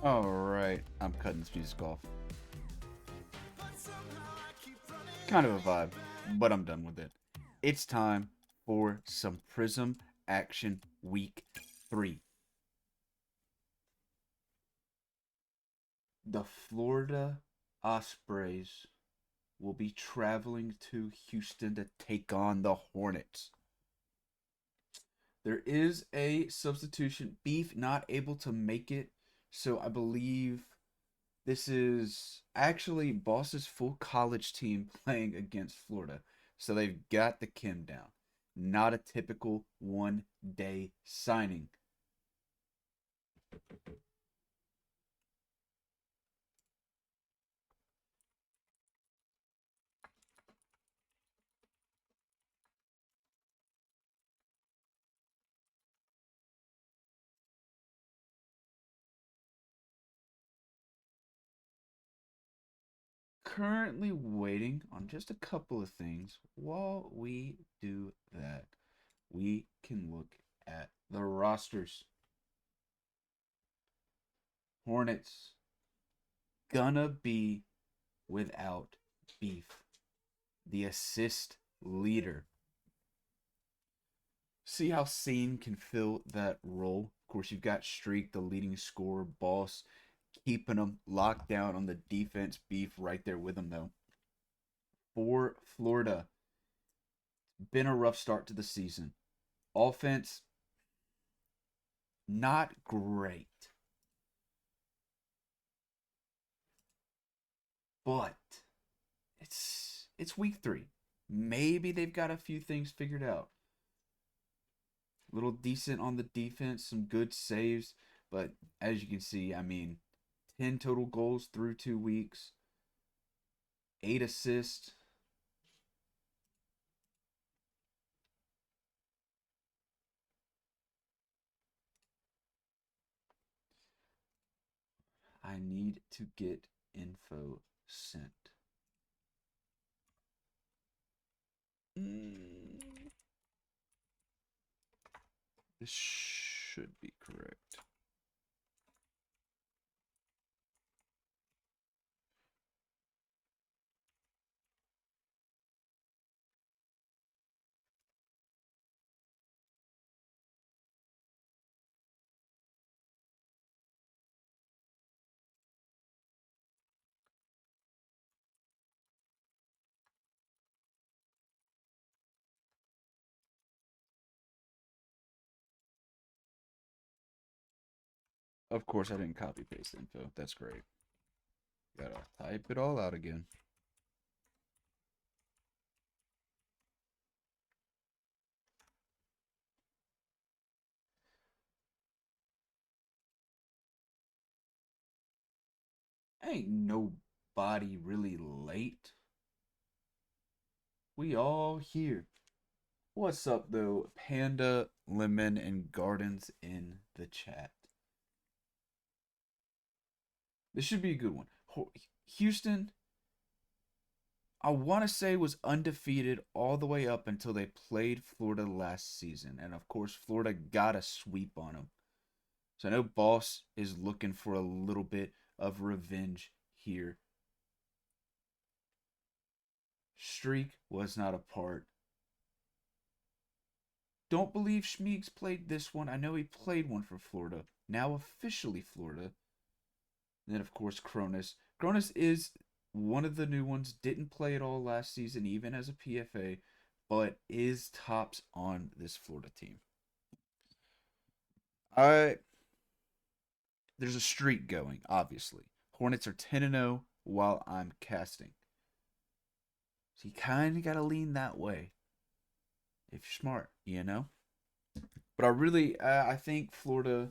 Alright, I'm cutting this music off. Kind of a vibe, but I'm done with it. It's time for some Prism Action Week 3. The Florida Ospreys will be traveling to Houston to take on the Hornets. There is a substitution. Beef not able to make it, so I believe this is actually Boss's full college team playing against Florida. So they've got the Kim down. Not a typical 1 day signing. Currently waiting on just a couple of things. While we do that, we can look at the rosters. Hornets gonna be without Beef, the assist leader. See how Sane can fill that role. Of course, you've got Streak, the leading scorer, boss, keeping them locked down on the defense. Beef right there with them, though. For Florida, been a rough start to the season. Offense, not great. But it's week 3. Maybe they've got a few things figured out. A little decent on the defense, some good saves, but as you can see, I mean, 10 total goals through 2 weeks, 8 assists. I need to get info sent. Mm, this should be correct. Of course, I didn't copy paste info. That's great. Gotta type it all out again. Ain't nobody really late. We all here. What's up, though? Panda, Lemon, and Gardens in the chat. This should be a good one. Houston, I want to say, was undefeated all the way up until they played Florida last season. And of course, Florida got a sweep on them. So I know Boss is looking for a little bit of revenge here. Streak was not a part. Don't believe Schmeeks played this one. I know he played one for Florida. Now officially Florida. And then, of course, Cronus. Cronus is one of the new ones. Didn't play at all last season, even as a PFA, but is tops on this Florida team. I There's a streak going, obviously. Hornets are 10-0 while I'm casting. So you kind of got to lean that way if you're smart, you know? But I think Florida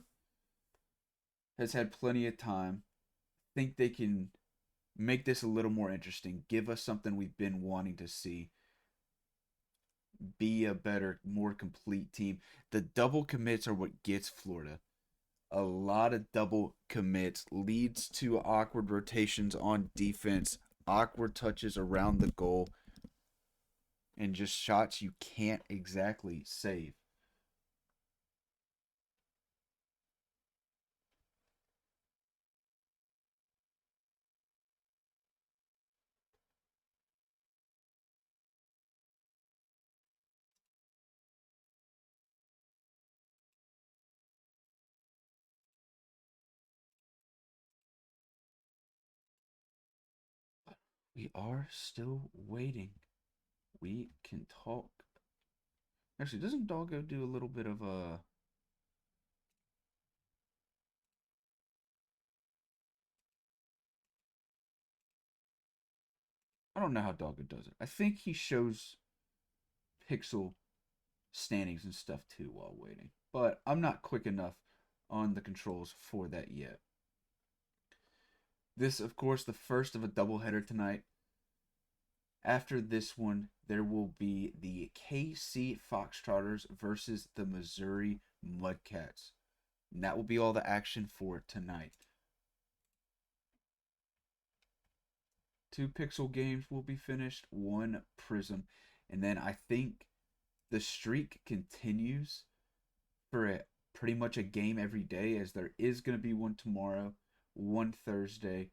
has had plenty of time. Think they can make this a little more interesting. Give us something we've been wanting to see. Be a better, more complete team. The double commits are what gets Florida. A lot of double commits leads to awkward rotations on defense, awkward touches around the goal, and just shots you can't exactly save. We are still waiting. We can talk. Actually, doesn't Doggo do a little bit of a... I don't know how Doggo does it. I think he shows pixel standings and stuff too while waiting. But I'm not quick enough on the controls for that yet. This, of course, the first of a doubleheader tonight. After this one, there will be the KC Foxtrotters versus the Missouri Mudcats. And that will be all the action for tonight. 2 pixel games will be finished, 1 Prism. And then I think the streak continues for pretty much a game every day, as there is going to be one tomorrow, 1 Thursday,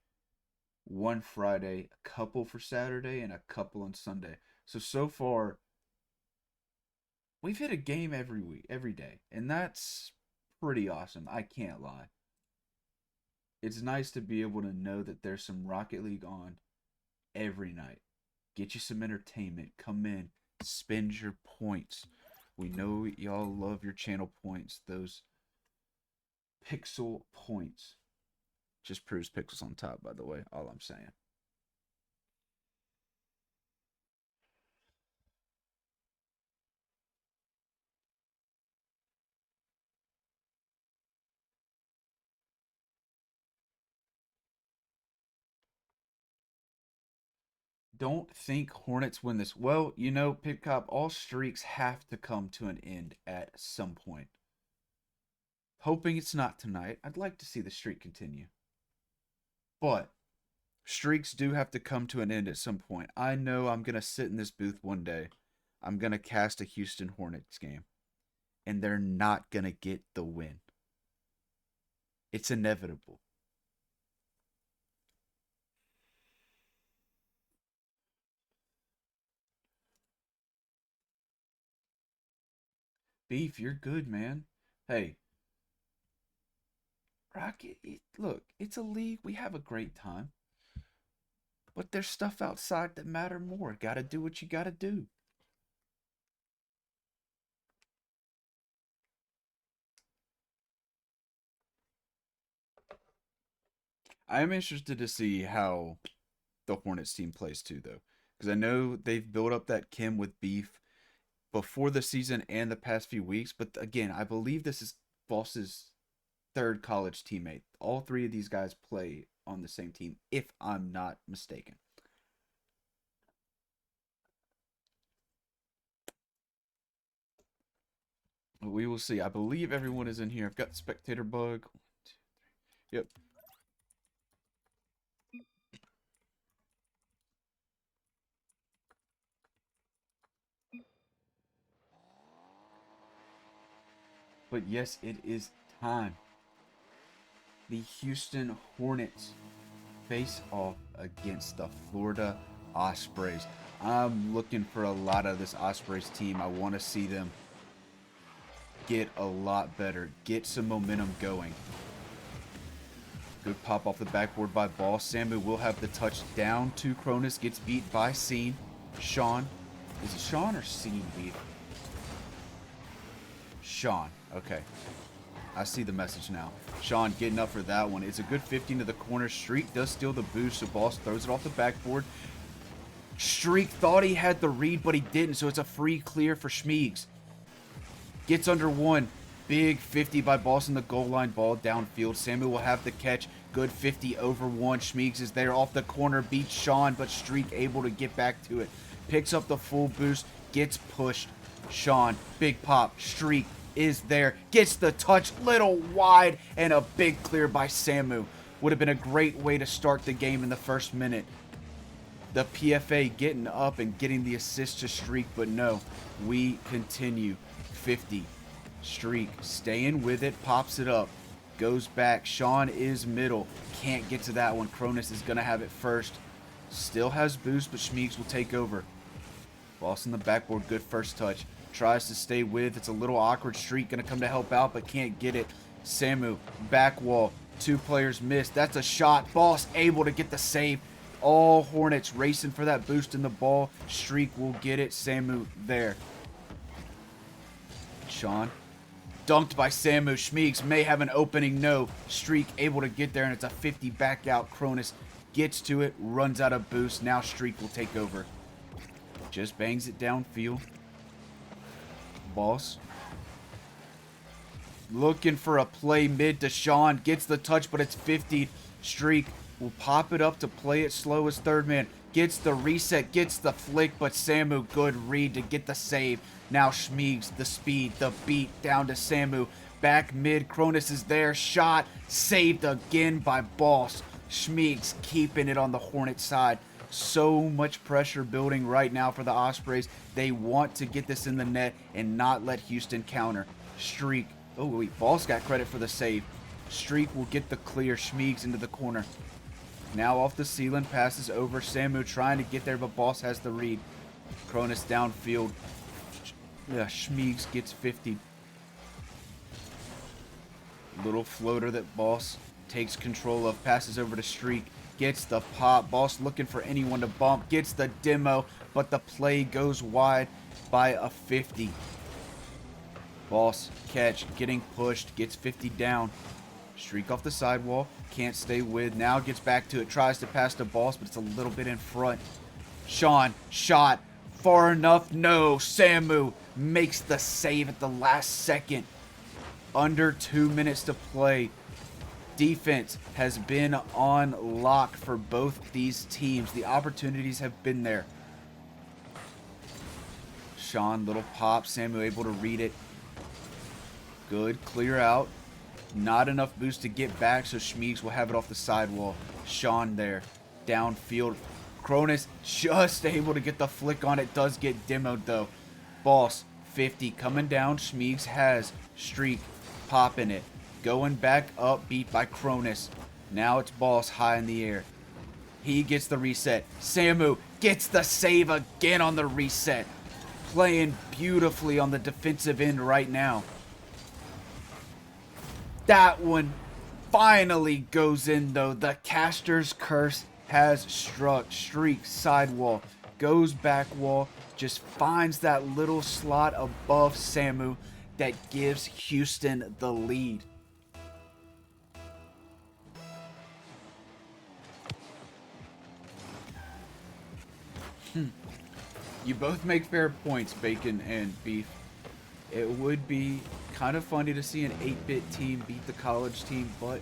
1 Friday, a couple for Saturday, and a couple on Sunday. So far, we've hit a game every week, every day, and that's pretty awesome. I can't lie. It's nice to be able to know that there's some Rocket League on every night. Get you some entertainment. Come in, spend your points. We know y'all love your channel points, those pixel points. Just proves pixels on top, by the way, all I'm saying. Don't think Hornets win this. Well, you know, Pipcop, all streaks have to come to an end at some point. Hoping it's not tonight. I'd like to see the streak continue. But streaks do have to come to an end at some point. I know I'm going to sit in this booth one day. I'm going to cast a Houston Hornets game. And they're not going to get the win. It's inevitable. Beef, you're good, man. Hey, Rocket, look, it's a league. We have a great time. But there's stuff outside that matter more. Gotta do what you gotta do. I am interested to see how the Hornets team plays too, though. Because I know they've built up that chem with Beef before the season and the past few weeks. But again, I believe this is Boss's third college teammate. All 3 of these guys play on the same team, if I'm not mistaken. We will see. I believe everyone is in here. I've got the spectator bug. 1, 2, 3. Yep. But yes, it is time. The Houston Hornets face off against the Florida Ospreys. I'm looking for a lot of this Ospreys team. I want to see them get a lot better, get some momentum going. Good pop off the backboard by Ball. Samu will have the touch down to Cronus. Gets beat by Scene. Sean. Is it Sean or Scene beat? Sean. Okay. I see the message now. Sean getting up for that one. It's a good 15 to the corner. Streak does steal the boost, so Boss throws it off the backboard. Streak thought he had the read, but he didn't, so it's a free clear for Schmiegs. Gets under 1. Big 50 by Boss in the goal line. Ball downfield. Samuel will have the catch. Good 50 over 1. Schmiegs is there off the corner. Beats Sean, but Streak able to get back to it. Picks up the full boost. Gets pushed. Sean, big pop. Streak is there. Gets the touch. Little wide. And a big clear by Samu. Would have been a great way to start the game in the first minute. The PFA getting up and getting the assist to Streak, but no. We continue. 50. Streak staying with it, pops it up, goes back. Sean is middle, can't get to that one. Cronus is gonna have it first, still has boost, but Schmiegs will take over. Boss in the backboard, good first touch, tries to stay with. It's a little awkward. Streak gonna come to help out, but can't get it. Samu back wall, 2 players missed. That's a shot. Boss able to get the save. All Hornets racing for that boost in the ball. Streak will get it. Samu there. Sean. Dunked by Samu. Schmiegs may have an opening. No. Streak able to get there, and it's a 50 back out. Cronus gets to it. Runs out of boost. Now Streak will take over. Just bangs it downfield. Boss. Looking for a play mid to Sean. Gets the touch, but it's 50. Streak will pop it up to play it slow as third man. Gets the reset, gets the flick, but Samu, good read to get the save. Now Schmiegs, the speed, the beat down to Samu. Back mid, Cronus is there. Shot, saved again by Boss. Schmiegs keeping it on the Hornet side. So much pressure building right now for the Ospreys. They want to get this in the net and not let Houston counter. Streak. Oh, wait. Boss got credit for the save. Streak will get the clear. Schmiegs into the corner. Now off the ceiling. Passes over. Samu trying to get there, but Boss has the read. Cronus downfield. Yeah, Schmiegs gets 50. Little floater that Boss takes control of. Passes over to Streak. Gets the pop. Boss looking for anyone to bump. Gets the demo, but the play goes wide by a 50. Boss catch. Getting pushed. Gets 50 down. Streak off the sidewall. Can't stay with. Now gets back to it. Tries to pass to Boss, but it's a little bit in front. Sean. Shot. Far enough. No. Samu makes the save at the last second. Under 2 minutes to play. Defense has been on lock for both these teams. The opportunities have been there. Sean, little pop. Samu able to read it. Good. Clear out. Not enough boost to get back, so Schmiegs will have it off the sidewall. Sean there. Downfield. Cronus just able to get the flick on it. Does get demoed, though. Boss, 50. Coming down. Schmiegs has Streak. Popping it. Going back up. Beat by Cronus. Now it's Boss high in the air. He gets the reset. Samu gets the save again on the reset. Playing beautifully on the defensive end right now. That one finally goes in, though. The caster's curse has struck. Streak, sidewall, goes back wall, just finds that little slot above Samu that gives Houston the lead. You both make fair points, Bacon and Beef. It would be kind of funny to see an 8-bit team beat the college team, but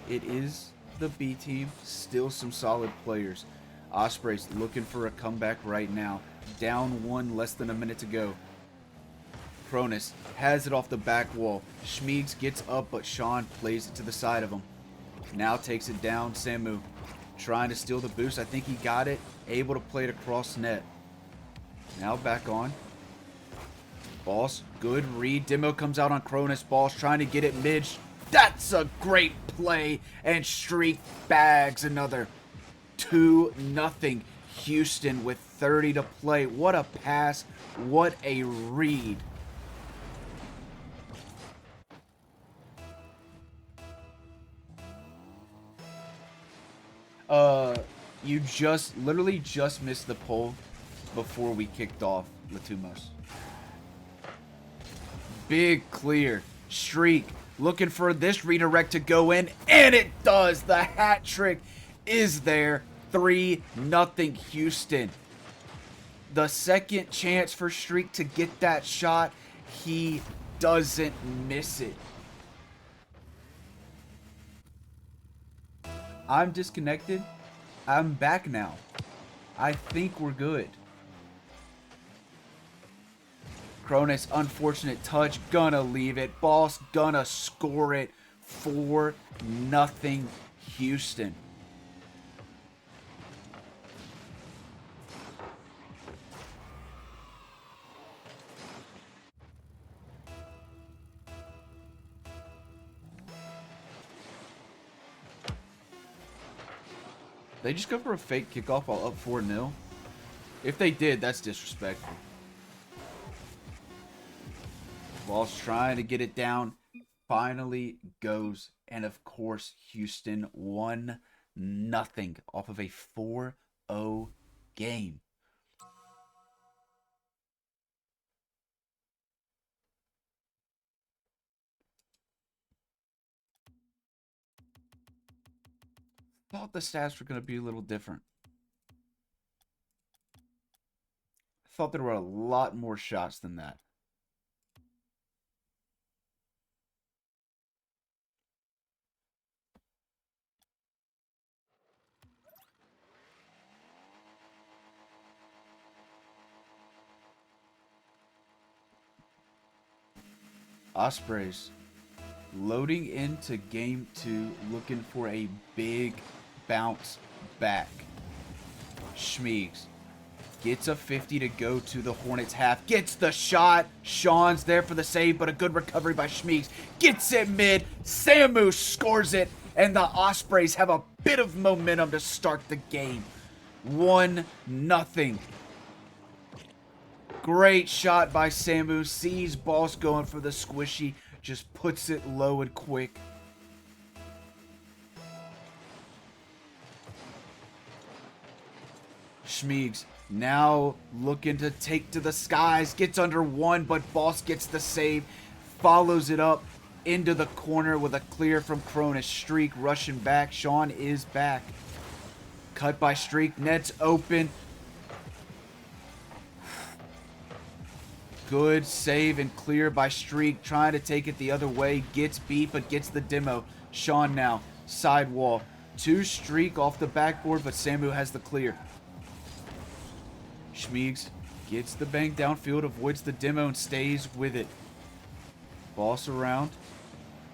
it is the B team. Still some solid players. Ospreys looking for a comeback right now. Down one, less than a minute to go. Cronus has it off the back wall. Schmiegs gets up, but Sean plays it to the side of him. Now takes it down. Samu trying to steal the boost. I think he got it. Able to play it across net. Now back on. Boss, good read. Demo comes out on Cronus. Boss trying to get it mid. That's a great play. And Streak bags another 2-0. Houston with 30 to play. What a pass. What a read. You literally just missed the poll before we kicked off, Latumos. Big clear. Streak looking for this redirect to go in, and it does. The hat trick is there. 3-0 Houston. The second chance for Streak to get that shot, he doesn't miss it. I'm disconnected. I'm back now. I think we're good. Cronus, unfortunate touch, gonna leave it. Boss gonna score it. 4-0 Houston. They just go for a fake kickoff while up 4-0? If they did, that's disrespectful. Ball's trying to get it down. Finally goes. And of course, Houston 1-0 off of a 4 game. Thought the stats were going to be a little different. I thought there were a lot more shots than that. Ospreys loading into game 2, looking for a big bounce back. Schmiegs gets a 50 to go to the Hornets half. Gets the shot. Sean's there for the save, but a good recovery by Schmiegs. Gets it mid. Samu scores it, and the Ospreys have a bit of momentum to start the game. 1-0. Great shot by Samu. Sees Boss going for the squishy. Just puts it low and quick. Schmiegs now looking to take to the skies. Gets under one, but Boss gets the save. Follows it up into the corner with a clear from Cronus. Streak rushing back. Sean is back. Cut by Streak. Net's open. Good save and clear by Streak. Trying to take it the other way. Gets beat, but gets the demo. Sean now. Sidewall. 2 Streak off the backboard, but Samu has the clear. Schmiegs gets the bang downfield, avoids the demo, and stays with it. Boss around.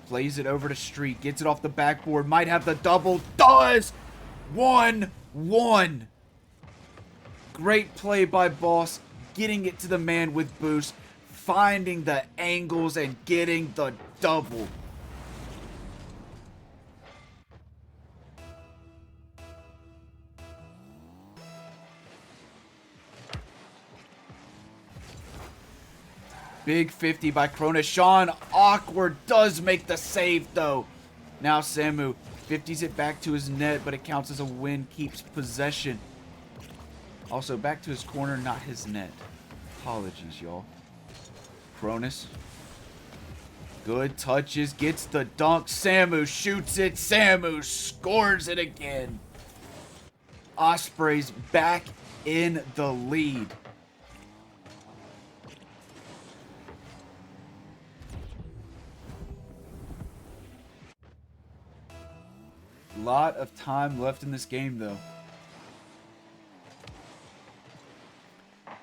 Plays it over to Streak. Gets it off the backboard. Might have the double. Does! 1-1. Great play by Boss. Getting it to the man with boost. Finding the angles and getting the double. Big 50 by Cronus. Sean, awkward, does make the save, though. Now Samu 50s it back to his net, but it counts as a win. Keeps possession. Also, back to his corner, not his net. Apologies, y'all. Cronus. Good touches. Gets the dunk. Samu shoots it. Samu scores it again. Ospreys back in the lead. Lot of time left in this game, though.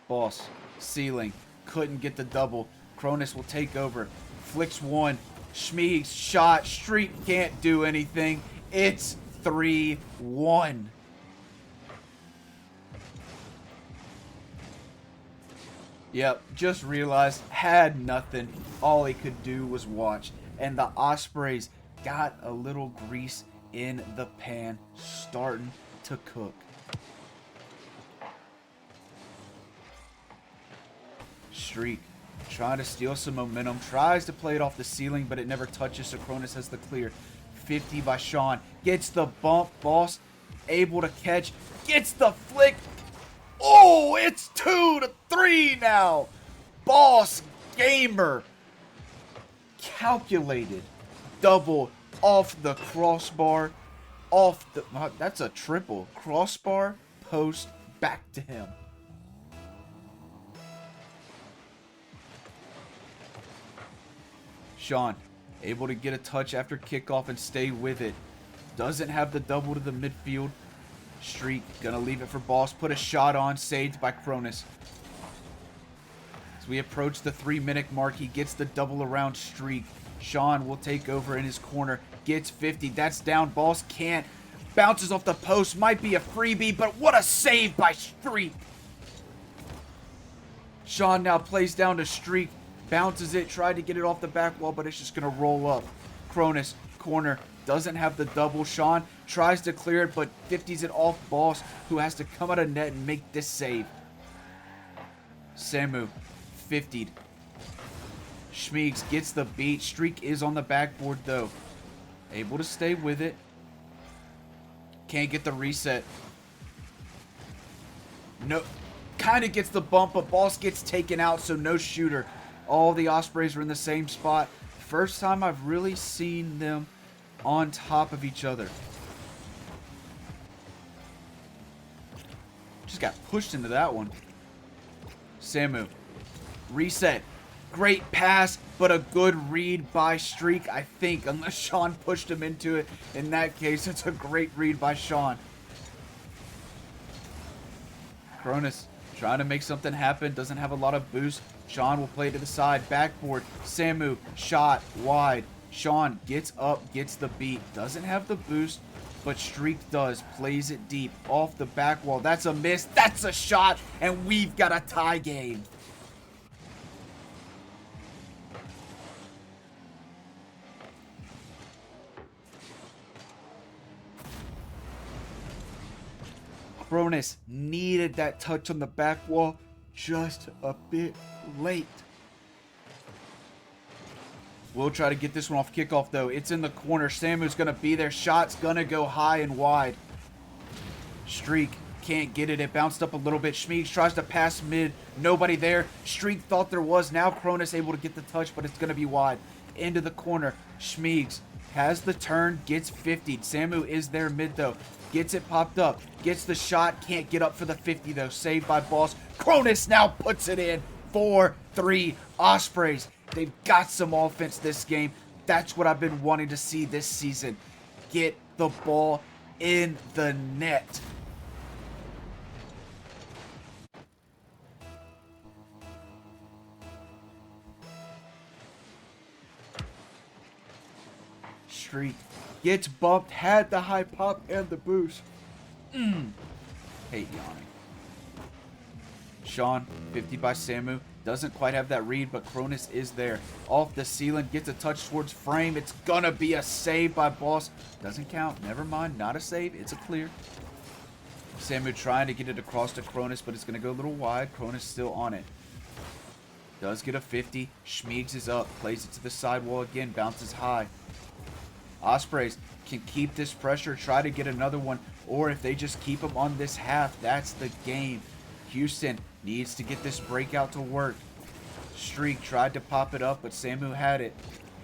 Boss, ceiling, couldn't get the double. Cronus will take over. Flicks one. Schmiegs shot. Streak can't do anything. It's 3-1. Yep, just realized, had nothing. All he could do was watch. And the Ospreys got a little grease in the pan, starting to cook. Streak trying to steal some momentum, tries to play it off the ceiling, but it never touches, so Cronus has the clear. 50 by Sean, gets the bump. Boss able to catch, gets the flick. Oh, it's 2-3 now. Boss gamer. Calculated double off the crossbar, off the, that's a triple. Crossbar, post, back to him. Sean, able to get a touch after kickoff and stay with it. Doesn't have the double to the midfield. Streak, gonna leave it for Boss. Put a shot on, saved by Cronus. As we approach the 3-minute mark, he gets the double around Streak. Sean will take over in his corner. Gets 50. That's down. Boss can't. Bounces off the post. Might be a freebie, but what a save by Streak. Sean now plays down to Streak. Bounces it. Tried to get it off the back wall, but it's just going to roll up. Cronus, corner. Doesn't have the double. Sean tries to clear it, but 50s it off Boss, who has to come out of net and make this save. Samu, 50'd. Schmiegs gets the beat. Streak is on the backboard, though. Able to stay with it. Can't get the reset. No, kind of gets the bump, but Boss gets taken out, so no shooter. All the Ospreys are in the same spot. First time I've really seen them on top of each other. Just got pushed into that one. Samu. Reset. Great pass, but a good read by Streak, I think. Unless Sean pushed him into it. In that case, it's a great read by Sean. Cronus trying to make something happen. Doesn't have a lot of boost. Sean will play to the side. Backboard. Samu. Shot. Wide. Sean gets up. Gets the beat. Doesn't have the boost, but Streak does. Plays it deep. Off the back wall. That's a miss. That's a shot. And we've got a tie game. Cronus needed that touch on the back wall just a bit late. We'll try to get this one off kickoff, though. It's in the corner. Samu's going to be there. Shot's going to go high and wide. Streak can't get it. It bounced up a little bit. Schmeeks tries to pass mid. Nobody there. Streak thought there was. Now Cronus able to get the touch, but it's going to be wide. Into the corner. Schmeeks has the turn. Gets 50'd. Samu is there mid, though. Gets it popped up. Gets the shot. Can't get up for the 50, though. Saved by Boss. Cronus now puts it in. 4-3 Ospreys. They've got some offense this game. That's what I've been wanting to see this season. Get the ball in the net. Streak gets bumped, had the high pop and the boost. Hate yawning. Sean, 50 by Samu. Doesn't quite have that read, but Cronus is there. Off the ceiling, gets a touch towards frame. It's gonna be a save by Boss. Doesn't count. Never mind. Not a save. It's a clear. Samu trying to get it across to Cronus, but it's gonna go a little wide. Cronus still on it. Does get a 50. Schmeeks is up. Plays it to the sidewall again. Bounces high. Ospreys can keep this pressure, try to get another one, or if they just keep them on this half, that's the game. Houston needs to get this breakout to work. Streak tried to pop it up, but Samu had it.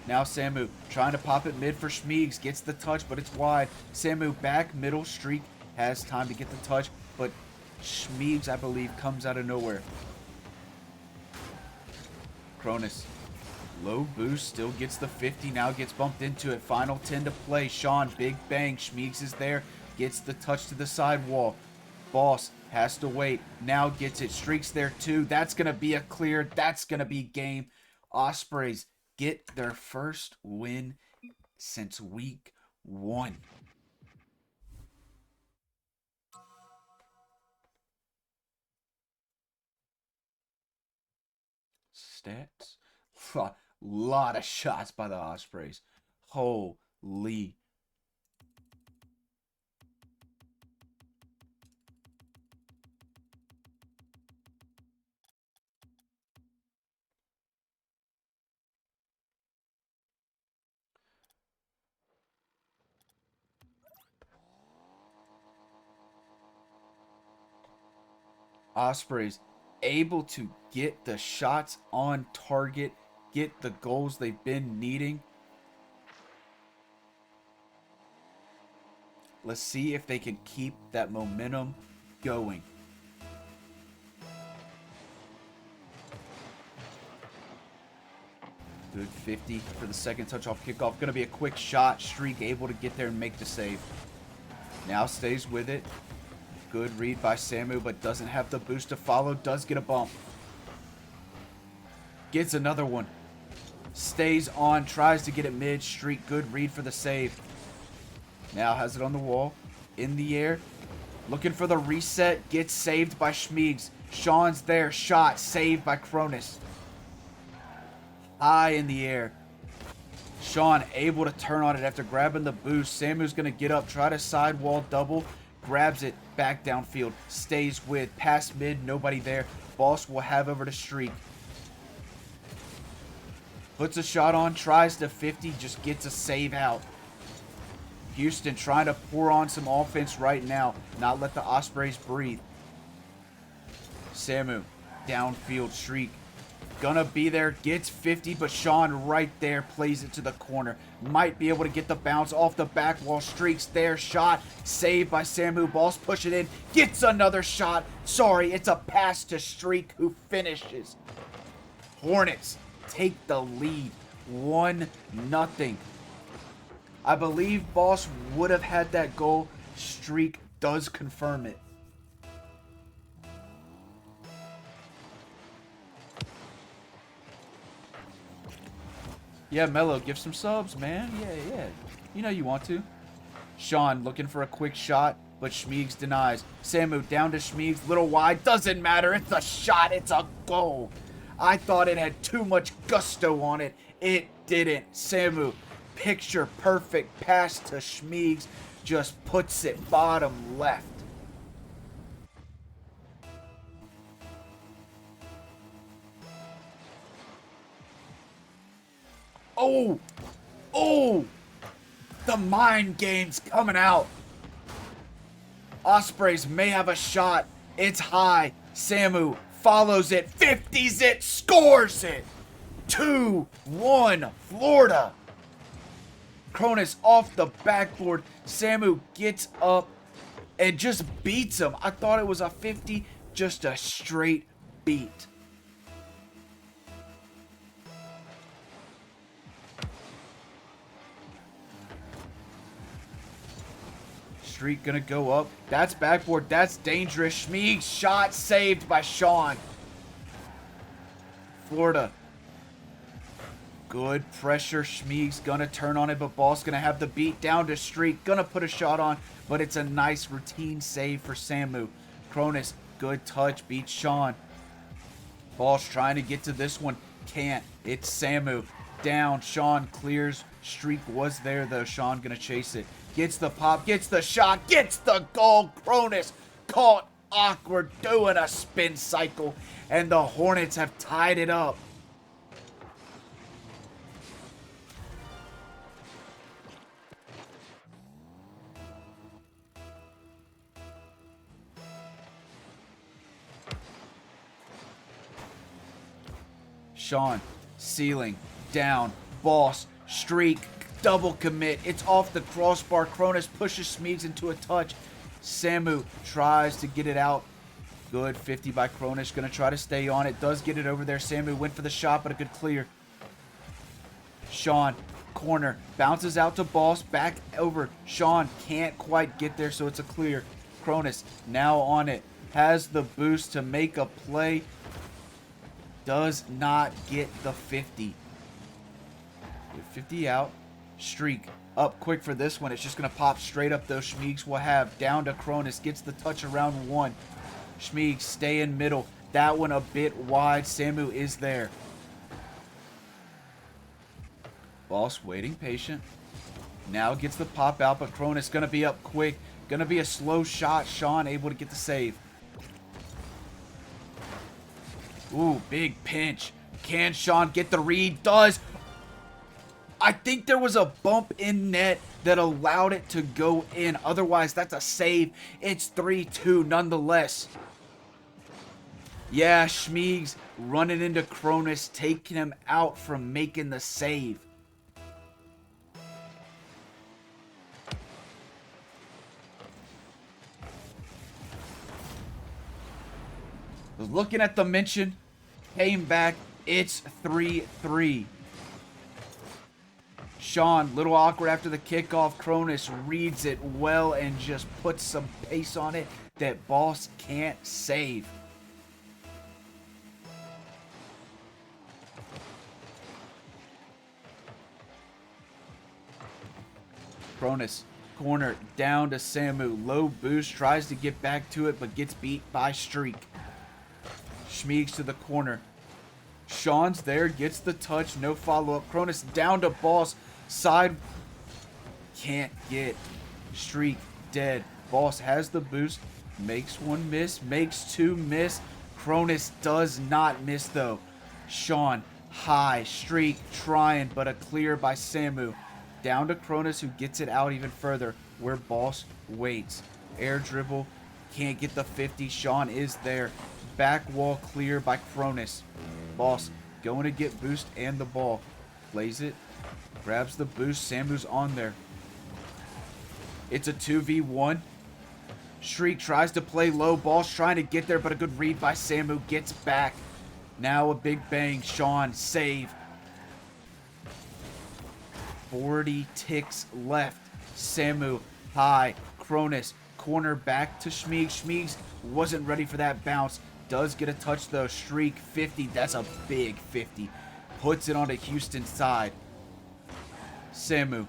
Now Samu trying to pop it mid for Schmeeks. Gets the touch, but it's wide. Samu back middle. Streak has time to get the touch, but Schmeeks, I believe, comes out of nowhere. Cronus. Low boost, still gets the 50, now gets bumped into it. Final 10 to play. Sean, big bang. Schmeeks is there. Gets the touch to the sidewall. Boss has to wait. Now gets it. Streak's there too. That's going to be a clear. That's going to be game. Ospreys get their first win since week 1. Stats. Lot of shots by the Ospreys. Holy. Ospreys able to get the shots on target, get the goals they've been needing. Let's see if they can keep that momentum going. Good 50 for the second touch off kickoff. Going to be a quick shot. Streak able to get there and make the save. Now stays with it. Good read by Samu, but doesn't have the boost to follow. Does get a bump. Gets another one. Stays on. Tries to get it mid. Streak. Good read for the save. Now has it on the wall. In the air. Looking for the reset. Gets saved by Schmeeks. Sean's there. Shot. Saved by Cronus. High in the air. Sean able to turn on it after grabbing the boost. Samu's going to get up. Try to sidewall double. Grabs it. Back downfield. Stays with. Pass mid. Nobody there. Boss will have over to Streak. Puts a shot on. Tries to 50. Just gets a save out. Houston trying to pour on some offense right now. Not let the Ospreys breathe. Samu, downfield streak. Gonna be there, gets 50, but Sean right there plays it to the corner. Might be able to get the bounce off the back wall. Streaks there, shot, saved by Samu. Boss push it in, gets another shot. Sorry, it's a pass to Streak who finishes. Hornets take the lead, 1-0. I believe Boss would have had that goal. Streak does confirm it. Yeah, Mello, give some subs, man. Yeah. You know you want to. Sean looking for a quick shot, but Schmiegs denies. Samu down to Schmiegs, little wide. Doesn't matter. It's a shot. It's a goal. I thought it had too much gusto on it. It didn't. Samu, picture perfect pass to Schmiegs. Just puts it bottom left. Oh, the mind game's coming out. Ospreys may have a shot. It's high. Samu follows it, 50s it, scores it. 2-1 Florida. Cronus off the backboard. Samu gets up and just beats him. I thought it was a 50, just a straight beat. Streak gonna go up. That's backboard. That's dangerous. Schmiegs shot saved by Sean. Florida. Good pressure. Schmiegs gonna turn on it, but Boss gonna have the beat down to Streak. Gonna put a shot on, but it's a nice routine save for Samu. Cronus, good touch, beats Sean. Boss trying to get to this one. Can't. It's Samu. Down. Sean clears. Streak was there though. Sean gonna chase it. Gets the pop, gets the shot, gets the goal. Cronus caught awkward doing a spin cycle, and the Hornets have tied it up. Sean, ceiling, down, Boss, Streak, double commit. It's off the crossbar. Cronus pushes Schmiegs into a touch. Samu tries to get it out. Good 50 by Cronus. Gonna try to stay on it. Does get it over there. Samu went for the shot, but a good clear. Sean, corner. Bounces out to Boss. Back over. Sean can't quite get there, so it's a clear. Cronus now on it. Has the boost to make a play. Does not get the 50. 50 out. Streak up quick for this one. It's just going to pop straight up though. Schmiegs will have down to Cronus. Gets the touch around one. Schmiegs stay in middle. That one a bit wide. Samu is there. Boss waiting patient. Now gets the pop out, but Cronus going to be up quick. Going to be a slow shot. Sean able to get the save. Ooh, big pinch. Can Sean get the read? Does. I think there was a bump in net that allowed it to go in. Otherwise, that's a save. It's 3-2 nonetheless. Yeah, Schmiegs running into Cronus, taking him out from making the save. Was looking at the mention, came back. It's 3-3. Sean, little awkward after the kickoff. Cronus reads it well and just puts some pace on it that Boss can't save. Cronus, corner, down to Samu. Low boost, tries to get back to it, but gets beat by Streak. Schmiegs to the corner. Sean's there, gets the touch, no follow-up. Cronus down to Boss. Side can't get. Streak dead. Boss has the boost. Makes one miss. Makes two miss. Cronus does not miss though. Sean high. Streak trying, but a clear by Samu. Down to Cronus who gets it out even further where Boss waits. Air dribble. Can't get the 50. Sean is there. Back wall clear by Cronus. Boss going to get boost and the ball. Plays it. Grabs the boost. Samu's on there. It's a 2v1. Shriek tries to play low. Boss trying to get there, but a good read by Samu. Gets back. Now a big bang. Sean, save. 40 ticks left. Samu, high. Cronus, corner back to Schmiegs. Schmiegs wasn't ready for that bounce. Does get a touch though. Shriek, 50. That's a big 50. Puts it onto Houston's side. Samu,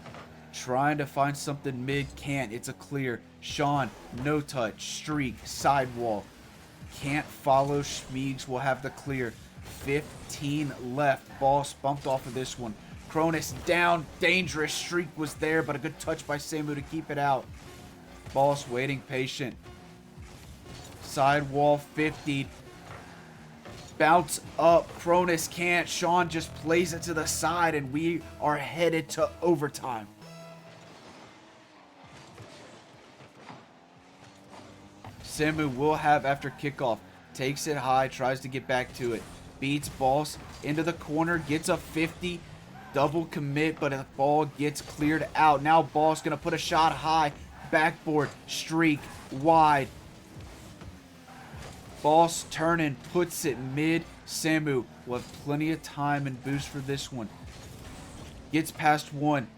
trying to find something mid. Can't. It's a clear. Sean, no touch. Streak, sidewall. Can't follow. Schmiegs will have the clear. 15 left. Boss bumped off of this one. Cronus down. Dangerous. Streak was there, but a good touch by Samu to keep it out. Boss waiting patient. Sidewall 50. Bounce up. Cronus can't. Sean just plays it to the side, and we are headed to overtime. Samu will have after kickoff. Takes it high. Tries to get back to it. Beats Boss into the corner. Gets a 50. Double commit, but the ball gets cleared out. Now Boss going to put a shot high. Backboard. Streak. Wide. Boss turning, puts it mid. Samu will have plenty of time and boost for this one. Gets past one.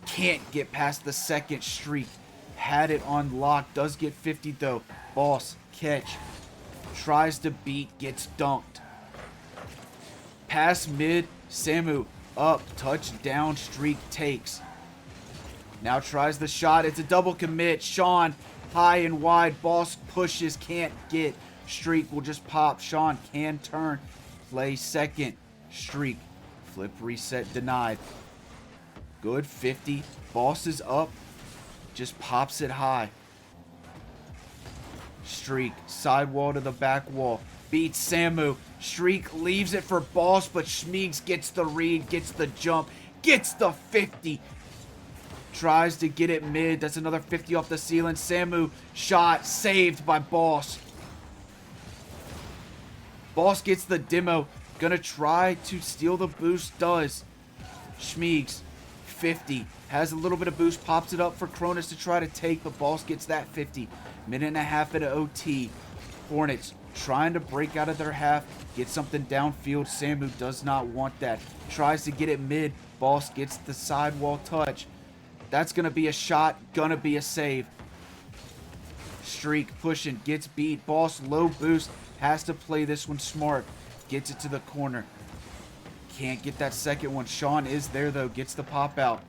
Can't get past the second. Streak. Had it on lock. Does get 50 though. Boss catch. Tries to beat. Gets dunked. Pass mid. Samu up. Touchdown. Streak takes. Now tries the shot. It's a double commit. Sean high and wide. Boss pushes. Can't get. Streak will just pop. Sean can turn. Play second. Streak. Flip reset denied. Good 50. Boss is up. Just pops it high. Streak. Sidewall to the back wall. Beats Samu. Streak leaves it for Boss, but Schmiegs gets the read. Gets the jump. Gets the 50. Tries to get it mid. That's another 50 off the ceiling. Samu shot saved by Boss. Boss gets the demo. Gonna try to steal the boost. Does. Schmiegs 50. Has a little bit of boost. Pops it up for Cronus to try to take, but Boss gets that 50. Minute and a half into OT. Hornets trying to break out of their half. Get something downfield. Samu does not want that. Tries to get it mid. Boss gets the sidewall touch. That's going to be a shot. Going to be a save. Streak pushing. Gets beat. Boss low boost. Has to play this one smart. Gets it to the corner. Can't get that second one. Sean is there though. Gets the pop out.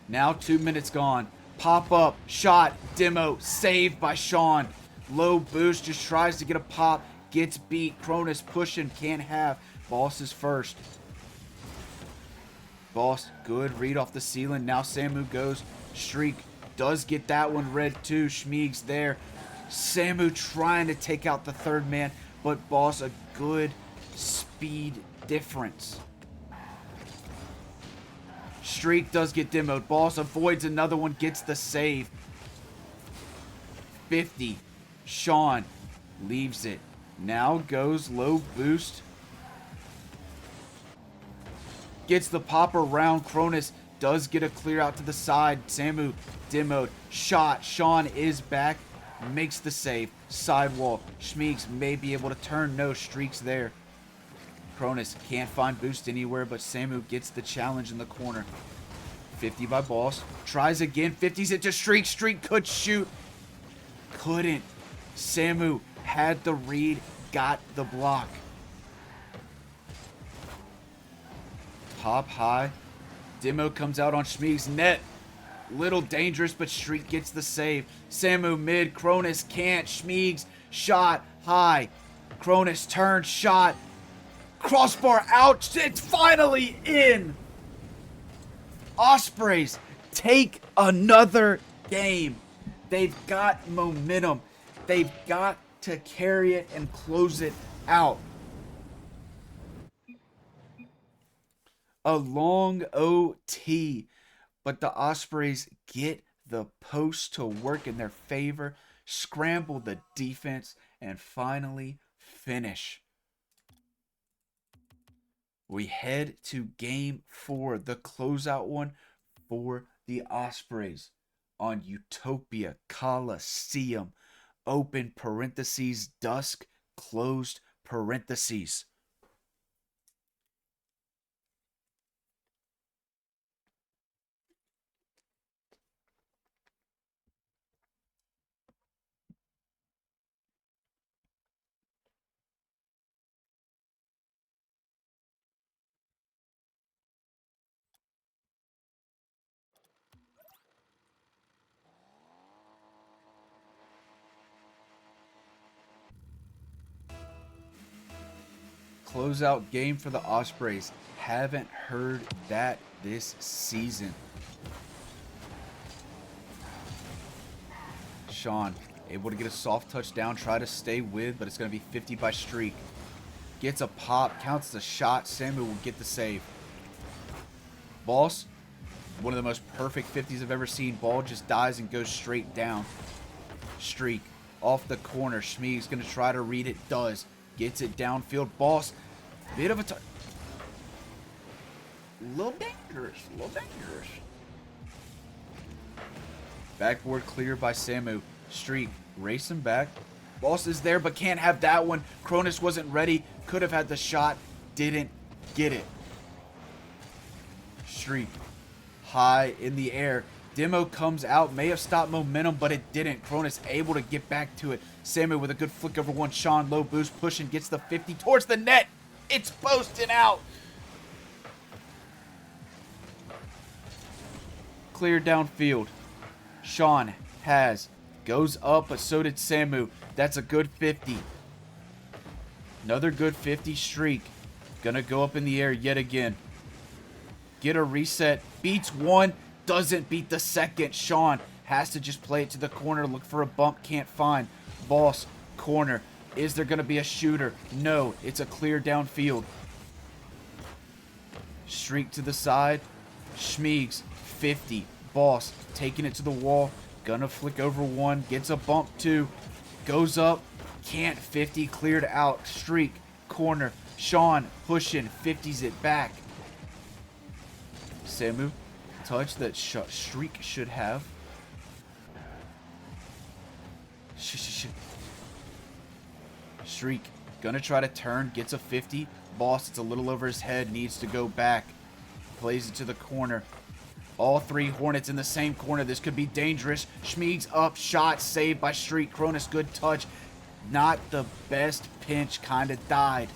Now 2 minutes gone. Pop up. Shot. Demo. Saved by Sean. Low boost. Just tries to get a pop. Gets beat. Cronus pushing. Can't have. Boss is first. Boss, good read off the ceiling. Now Samu goes. Streak does get that one red too. Schmiegs there. Samu trying to take out the third man, but Boss a good speed difference. Streak does get demoed. Boss avoids another one, gets the save. 50. Sean leaves it. Now goes low boost. Gets the pop around. Cronus does get a clear out to the side. Samu demoed. Shot. Sean is back. Makes the save. Sidewall. Schmiegs may be able to turn. No. Streaks there. Cronus can't find boost anywhere, but Samu gets the challenge in the corner. 50 by Boss. Tries again. 50's it to Streak. Streak could shoot. Couldn't. Samu had the read. Got the block. Pop high. Demo comes out on Schmiegs. Net. Little dangerous, but Streak gets the save. Samu mid. Cronus can't. Schmiegs shot high. Cronus turns. Shot. Crossbar out. It's finally in. Ospreys take another game. They've got momentum. They've got to carry it and close it out. A long OT, but the Ospreys get the post to work in their favor, scramble the defense, and finally finish. We head to game 4, the closeout one for the Ospreys on Utopia Coliseum. Open parentheses, dusk, closed parentheses. Closeout game for the Ospreys. Haven't heard that this season. Sean able to get a soft touchdown, try to stay with, but it's going to be 50 by Streak. Gets a pop, counts the shot. Samu will get the save. Boss, one of the most perfect 50s I've ever seen. Ball just dies and goes straight down. Streak off the corner. Schmeeg's going to try to read it. Does. Gets it downfield. Boss, bit of a little dangerous. Backboard clear by Samu. Streak racing back. Boss is there but can't have that one. Cronus wasn't ready. Could have had the shot. Didn't get it. Streak high in the air. Demo comes out. May have stopped momentum, but it didn't. Cronus able to get back to it. Samu with a good flick over one. Sean low boost pushing. Gets the 50 towards the net. It's posting out. Clear downfield. Sean has. Goes up, but so did Samu. That's a good 50. Another good 50. Streak. Gonna go up in the air yet again. Get a reset. Beats one. Doesn't beat the second. Sean has to just play it to the corner. Look for a bump. Can't find. Boss. Corner. Is there going to be a shooter? No. It's a clear downfield. Streak to the side. Schmeeg's 50. Boss. Taking it to the wall. Gonna flick over one. Gets a bump two. Goes up. Can't. 50. Cleared out. Streak. Corner. Sean pushing. 50s it back. Samu. Touch that Streak should have. Streak. Gonna try to turn. Gets a 50. Boss, it's a little over his head. Needs to go back. Plays it to the corner. All three Hornets in the same corner. This could be dangerous. Schmeeg's up. Shot saved by Streak. Cronus, good touch. Not the best pinch. Kind of died.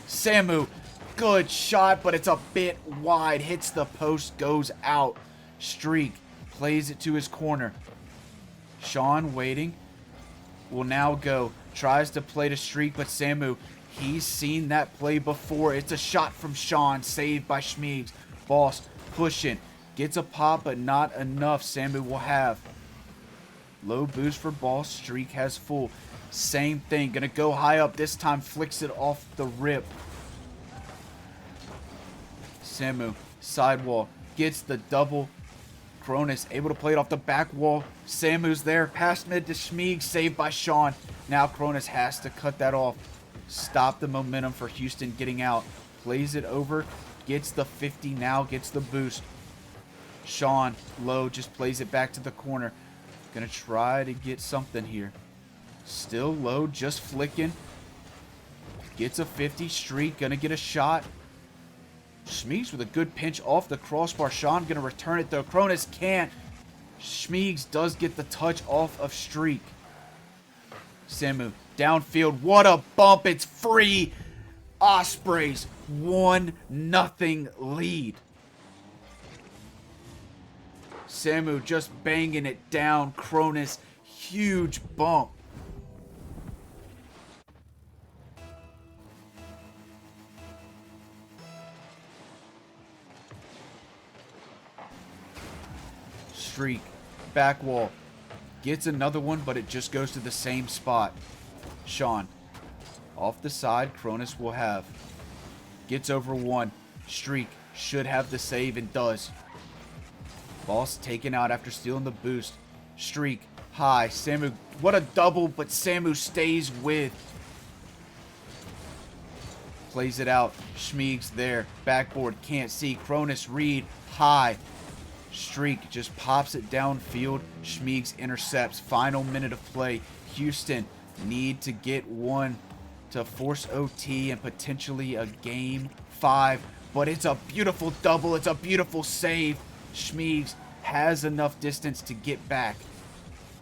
Samu. Good shot, but it's a bit wide. Hits the post. Goes out. Streak. Plays it to his corner. Sean waiting. Will now go. Tries to play to Streak, but Samu, he's seen that play before. It's a shot from Sean. Saved by Schmeeg's. Boss pushing. Gets a pop, but not enough. Samu will have. Low boost for Boss. Streak has full. Same thing. Gonna go high up. This time flicks it off the rip. Samu. Sidewall. Gets the double. Cronus able to play it off the back wall. Samu's there. Past mid to Schmeeg. Saved by Sean. Now Cronus has to cut that off. Stop the momentum for Houston getting out. Plays it over. Gets the 50. Now gets the boost. Sean low. Just plays it back to the corner. Gonna try to get something here. Still low. Just flicking. Gets a 50. Streak. Gonna get a shot. Schmeeg's with a good pinch off the crossbar. Sean gonna return it though. Cronus can't. Schmeeg's does get the touch off of Streak. Samu downfield. What a bump. It's free. Ospreys 1-0 lead. Samu just banging it down. Cronus, huge bump. Streak, back wall, gets another one, but it just goes to the same spot. Sean, off the side, Cronus will have. Gets over one. Streak should have the save and does. Boss taken out after stealing the boost. Streak high. Samu, what a double, but Samu stays with. Plays it out. Schmeeg's there. Backboard, can't see. Cronus read high. Streak just pops it downfield. Schmeeg's intercepts. Final minute of play. Houston need to get one to force OT and potentially a game 5. But it's a beautiful double. It's a beautiful save. Schmeeg's has enough distance to get back.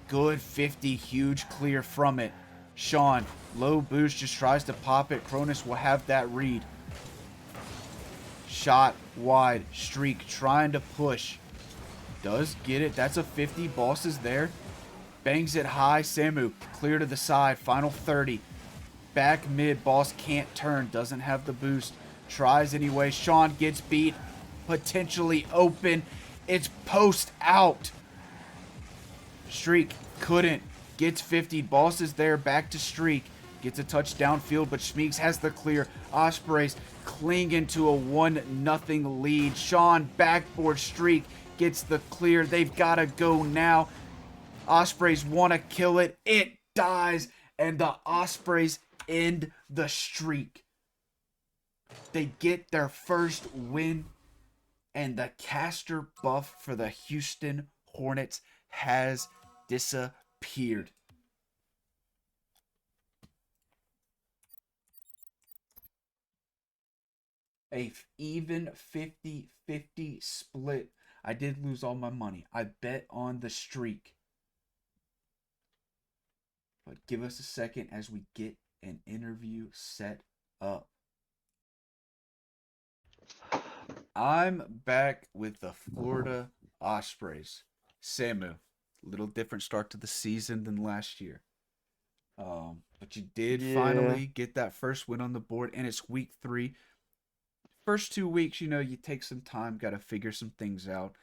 Good 50, huge clear from it. Sean, low boost, just tries to pop it. Cronus will have that read. Shot wide. Streak trying to push. Does get it. That's a 50. Boss is there. Bangs it high. Samu clear to the side. Final 30. Back mid. Boss can't turn. Doesn't have the boost. Tries anyway. Sean gets beat. Potentially open. It's post out. Streak couldn't. Gets 50. Boss is there. Back to Streak. Gets a touchdown field, but Schmeeks has the clear. Ospreys clinging to a 1-0 lead. Sean backboard. Streak gets the clear. They've got to go now. Ospreys want to kill it. It dies, and the Ospreys end the streak. They get their first win, and the caster buff for the Houston Hornets has disappeared. A even 50-50 split. I did lose all my money. I bet on the streak. But give us a second as we get an interview set up. I'm back with the Florida Ospreys. Samu, little different start to the season than last year. But you did finally get that first win on the board, and it's week 3. First 2 weeks, you take some time, got to figure some things out.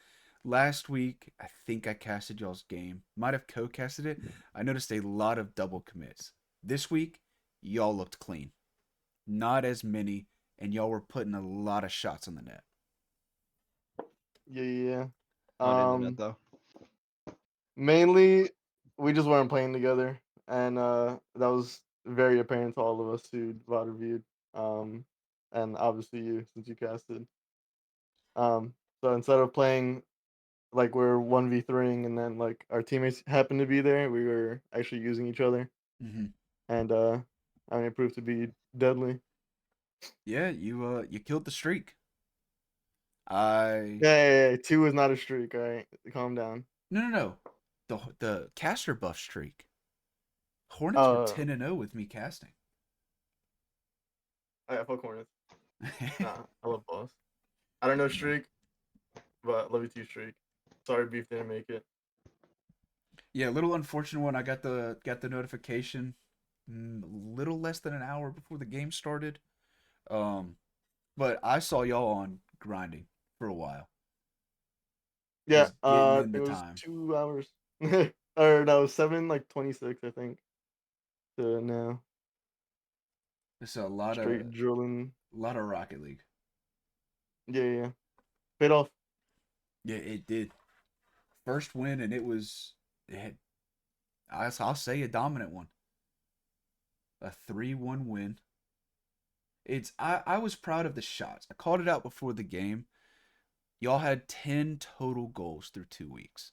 Last week, I think I casted y'all's game. Might have co-casted it. I noticed a lot of double commits. This week, y'all looked clean. Not as many, and y'all were putting a lot of shots on the net. Yeah. Not into that though. Mainly, we just weren't playing together, and that was very apparent to all of us who VOD reviewed. And obviously you, since you casted. So instead of playing like we're 1v3ing and then like our teammates happened to be there, we were actually using each other, Mm-hmm. and I mean, it proved to be deadly. Yeah, you killed the streak. I Yeah, 2 is not a streak. All right, calm down. no. The caster buff streak. Hornets were Uh, 10-0 with me casting. I fuck Hornets. Nah, I love boss. I don't know streak, but love you too, streak. Sorry, beef didn't make it. Yeah, a little unfortunate one. I got the notification little less than an hour before the game started. Um, but I saw y'all on grinding for a while, Yeah, just getting in it the was time. 2 hours, or no, 7 like 26, I think. To now, It's a lot of straight drilling. Rocket League. Yeah. Paid off. Yeah, it did. First win, and it. I'll say a dominant one. A 3-1 win. I was proud of the shots. I called it out before the game. Y'all had 10 total goals through 2 weeks.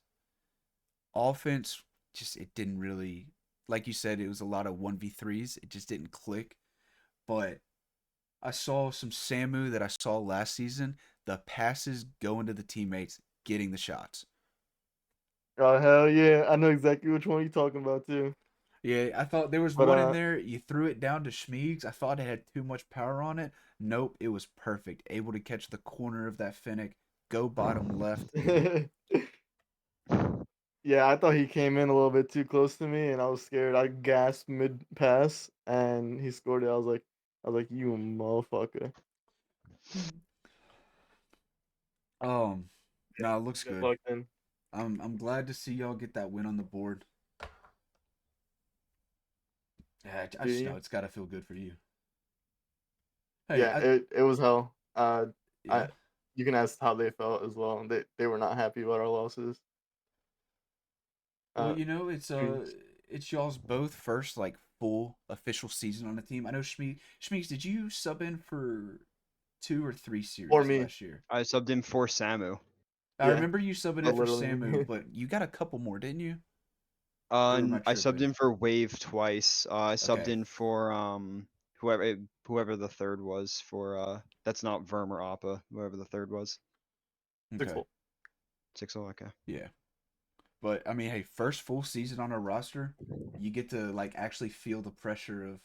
Offense, just it didn't really, like you said, it was a lot of 1v3s. It just didn't click. But I saw some Samu that I saw last season. The passes going to the teammates, getting the shots. Oh hell yeah! I know exactly which one you're talking about too. Yeah, I thought there was But one in there. You threw it down to Schmeegs. I thought it had too much power on it. Nope, it was perfect. Able to catch the corner of that Finnick, go bottom left. yeah, I thought he came in a little bit too close to me, and I was scared. I gasped mid pass, and he scored it. I was like, you motherfucker. Um, no, it looks Just good. locked in. I'm glad to see y'all get that win on the board. Yeah, I Do just know you? it's got to feel good for you. Hey, Yeah, it was hell. I yeah. you can ask how they felt as well. They were not happy about our losses. Well, Uh, you know, streaks. it's y'all's both first like full official season on the team. I know Schmeeks, did you sub in for 2 or 3 For series me, last year? I subbed in for Samu. I yeah, remember you subbing but in for literally, Samu, but you got a couple more, didn't you? Or am I I subbed tripping? in for Wave twice. I subbed Okay, in for whoever the third was for that's not Verm or Appa, whoever the third was. okay, 6-0. Sixel, okay. yeah. But I mean, hey, first full season on our roster, you get to like actually feel the pressure of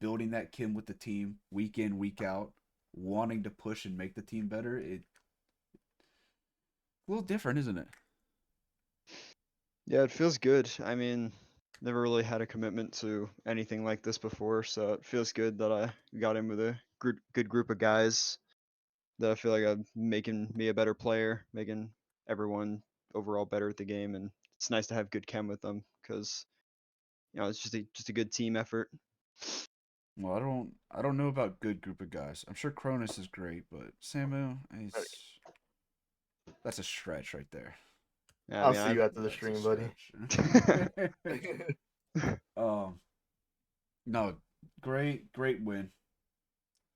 building that chem with the team week in, week out, wanting to push and make the team better. It's a little different, isn't it? Yeah, it feels good. I mean, never really had a commitment to anything like this before, so it feels good that I got in with a good group of guys that I feel like I'm making me a better player, making everyone overall better at the game, and it's nice to have good chem with them because it's just a good team effort. Well, I don't know about good group of guys. I'm sure Cronus is great, but Samu, that's a stretch right there. Yeah, I I'll mean, see you after the That's a stream, buddy. stretch. um, no, great win.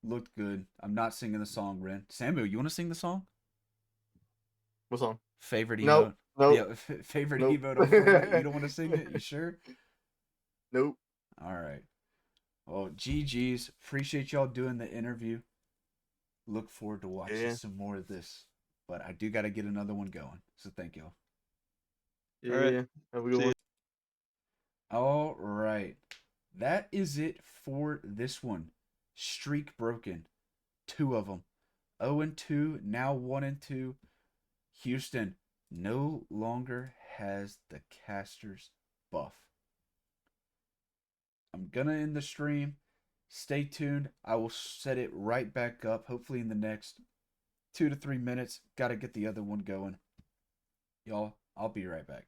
Looked good. I'm not singing the song, Ren. Samu, you want to sing the song? What's on? Favorite Nope, emote. nope, Yeah, favorite nope, emote on Fortnite. You don't want to sing it? You sure? nope. All right. Well, GG's. Appreciate y'all doing the interview. Look forward to watching Yeah, some more of this. But I do got to get another one going. So thank y'all. All right, yeah. Have a good see one. you. All right. That is it for this one. Streak broken. 2 of them. 0 and 2, now 1 and 2. Houston no longer has the caster's buff. I'm going to end the stream. Stay tuned. I will set it right back up, hopefully in the next 2 to 3 minutes. Got to get the other one going. Y'all, I'll be right back.